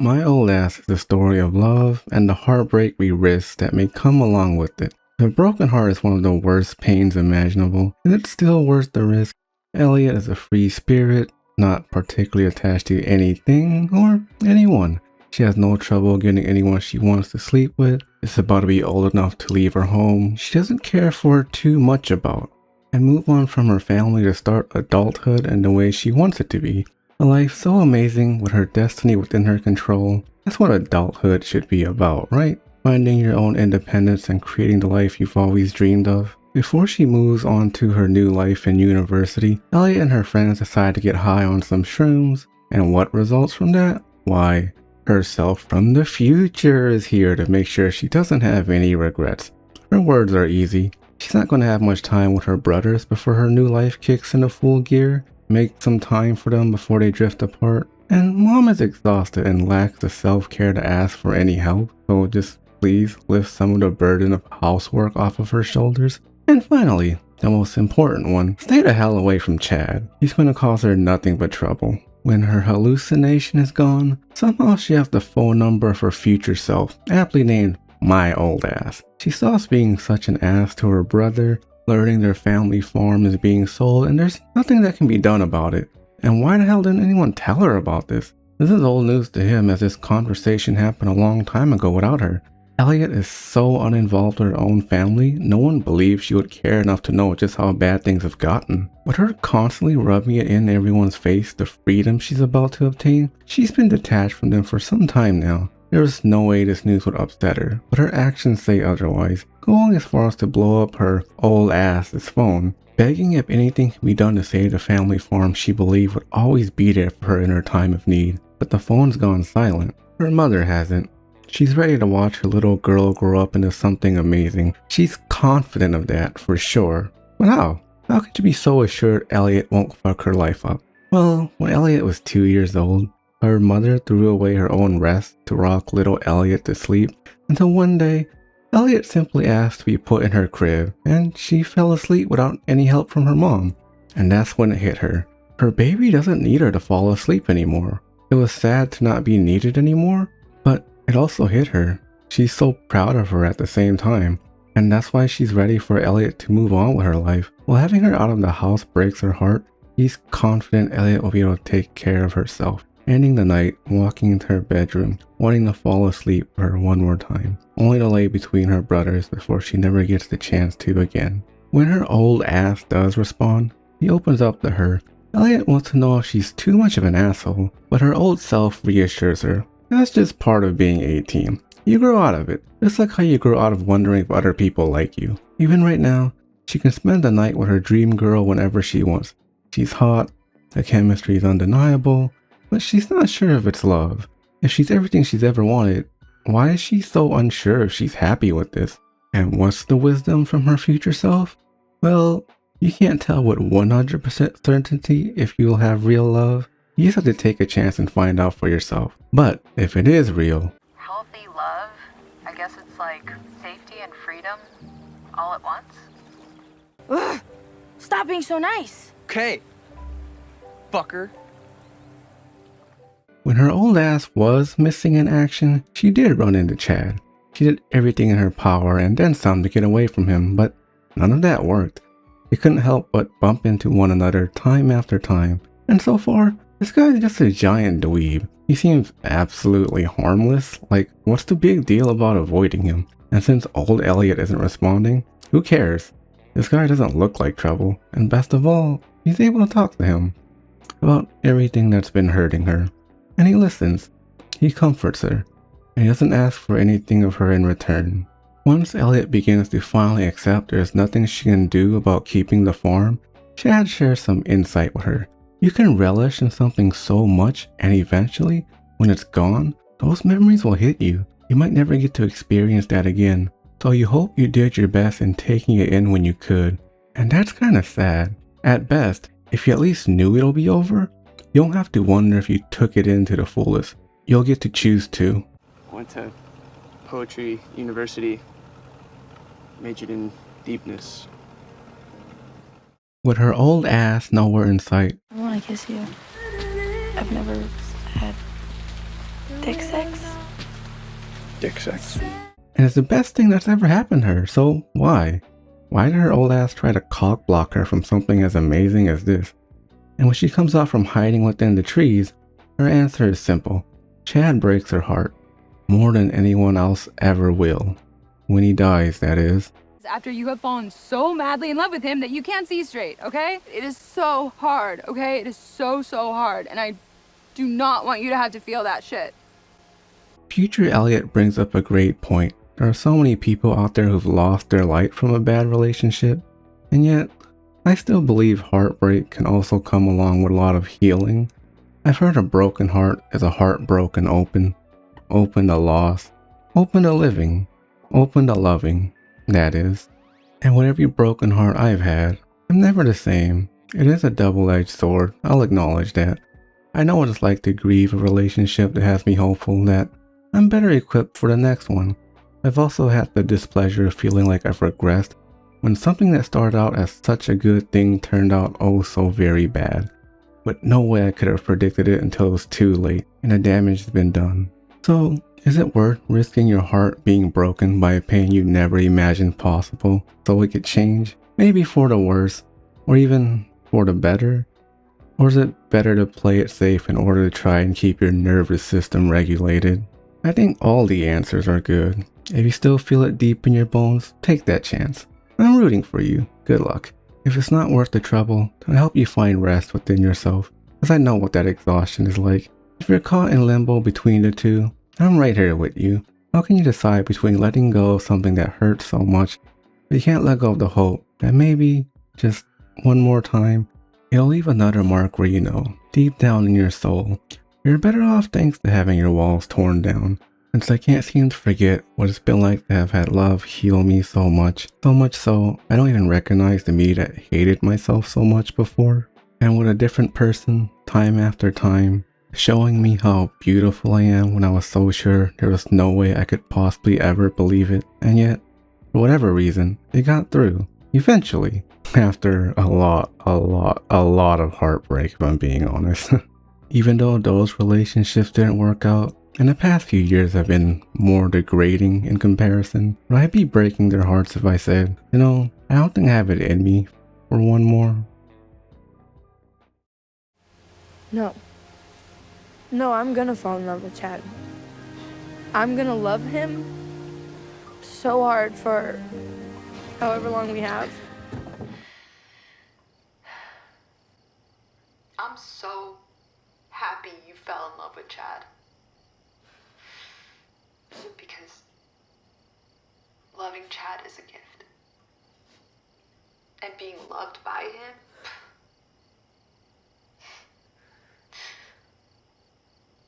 My Old Ass is the story of love and the heartbreak we risk that may come along with it. A broken heart is one of the worst pains imaginable, and it's still worth the risk. Elliot is a free spirit, not particularly attached to anything or anyone. She has no trouble getting anyone she wants to sleep with, is about to be old enough to leave her home she doesn't care for too much about, and move on from her family to start adulthood in the way she wants it to be. A life so amazing with her destiny within her control. That's what adulthood should be about, right? Finding your own independence and creating the life you've always dreamed of. Before she moves on to her new life in university, Elliot and her friends decide to get high on some shrooms. And what results from that? Why, herself from the future is here to make sure she doesn't have any regrets. Her words are easy. She's not going to have much time with her brothers before her new life kicks into full gear. Make some time for them before they drift apart. And mom is exhausted and lacks the self-care to ask for any help, so just please lift some of the burden of housework off of her shoulders. And finally, the most important one, stay the hell away from Chad. He's going to cause her nothing but trouble. When her hallucination is gone, somehow she has the phone number of her future self, aptly named My Old Ass. She stops being such an ass to her brother, learning their family farm is being sold, and there's nothing that can be done about it. And why the hell didn't anyone tell her about this? This is old news to him, as this conversation happened a long time ago without her. Elliot is so uninvolved with her own family, no one believes she would care enough to know just how bad things have gotten. With her constantly rubbing it in everyone's face, the freedom she's about to obtain, she's been detached from them for some time now. There was no way this news would upset her, but her actions say otherwise, going as far as to blow up her old ass's phone, begging if anything can be done to save the family farm she believed would always be there for her in her time of need. But the phone's gone silent. Her mother hasn't. She's ready to watch her little girl grow up into something amazing. She's confident of that, for sure. But how? How could you be so assured Elliot won't fuck her life up? Well, when Elliot was 2 years old, her mother threw away her own rest to rock little Elliot to sleep, until one day, Elliot simply asked to be put in her crib, and she fell asleep without any help from her mom. And that's when it hit her. Her baby doesn't need her to fall asleep anymore. It was sad to not be needed anymore, but it also hit her. She's so proud of her at the same time, and that's why she's ready for Elliot to move on with her life. While having her out of the house breaks her heart, she's confident Elliot will be able to take care of herself. Ending the night, walking into her bedroom, wanting to fall asleep for her one more time, only to lay between her brothers before she never gets the chance to again. When her old ass does respond, he opens up to her. Elliot wants to know if she's too much of an asshole, but her old self reassures her. That's just part of being 18. You grow out of it, just like how you grow out of wondering if other people like you. Even right now, she can spend the night with her dream girl whenever she wants. She's hot, the chemistry is undeniable, but she's not sure if it's love. If she's everything she's ever wanted, why is she so unsure if she's happy with this? And what's the wisdom from her future self? Well, you can't tell with 100% certainty if you'll have real love. You just have to take a chance and find out for yourself. But if it is real, healthy love, I guess it's like safety and freedom all at once. Ugh, stop being so nice. Okay, fucker. when her old ass was missing in action, she did run into Chad. She did everything in her power and then some to get away from him, but none of that worked. They couldn't help but bump into one another time after time, and so far, this guy is just a giant dweeb. He seems absolutely harmless, like what's the big deal about avoiding him? And since old Elliot isn't responding, who cares? This guy doesn't look like trouble, and best of all, he's able to talk to him about everything that's been hurting her. And he listens, he comforts her, and he doesn't ask for anything of her in return. Once Elliot begins to finally accept there's nothing she can do about keeping the farm, Chad shares some insight with her. You can relish in something so much, and eventually, when it's gone, those memories will hit you. You might never get to experience that again, so you hope you did your best in taking it in when you could. And that's kinda sad. At best, if you at least knew it'll be over, you don't have to wonder if you took it in to the fullest. You'll get to choose to. Went to poetry university, majored in deepness. With her old ass nowhere in sight, I want to kiss you. I've never had Dick sex? Dick sex. And it's the best thing that's ever happened to her, so why? Why did her old ass try to cock block her from something as amazing as this? And when she comes out from hiding within the trees, her answer is simple. Chad breaks her heart. More than anyone else ever will. When he dies, that is. After you have fallen so madly in love with him that you can't see straight, okay? It is so hard, okay? It is so hard, and I do not want you to have to feel that shit. Future Elliot brings up a great point. There are so many people out there who've lost their light from a bad relationship, and yet, I still believe heartbreak can also come along with a lot of healing. I've heard a broken heart is a heart broken open. Open to loss. Open to living. Open to loving. That is. And with every broken heart I've had, I'm never the same. It is a double-edged sword, I'll acknowledge that. I know what it's like to grieve a relationship that has me hopeful that I'm better equipped for the next one. I've also had the displeasure of feeling like I've regressed when something that started out as such a good thing turned out oh so very bad. But no way I could have predicted it until it was too late and the damage has been done. So, is it worth risking your heart being broken by a pain you never imagined possible so it could change? Maybe for the worse, or even for the better? Or is it better to play it safe in order to try and keep your nervous system regulated? I think all the answers are good. If you still feel it deep in your bones, take that chance. I'm rooting for you. Good luck. If it's not worth the trouble, then I hope you find rest within yourself, as I know what that exhaustion is like. If you're caught in limbo between the two, I'm right here with you. How can you decide between letting go of something that hurts so much, but you can't let go of the hope that maybe, just one more time, it'll leave another mark where you know, deep down in your soul, you're better off thanks to having your walls torn down. Since I can't seem to forget what it's been like to have had love heal me so much so I don't even recognize the me that hated myself so much before. And with a different person, time after time, showing me how beautiful I am when I was so sure there was no way I could possibly ever believe it. And yet, for whatever reason, it got through. Eventually. After a lot of heartbreak, if I'm being honest. Even though those relationships didn't work out, and the past few years have been more degrading in comparison, would I be breaking their hearts if I said, you know, I don't think I have it in me for one more? No. No, I'm gonna fall in love with Chad. I'm gonna love him so hard for however long we have. I'm so happy you fell in love with Chad. Because loving Chad is a gift. And being loved by him,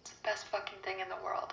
it's the best fucking thing in the world.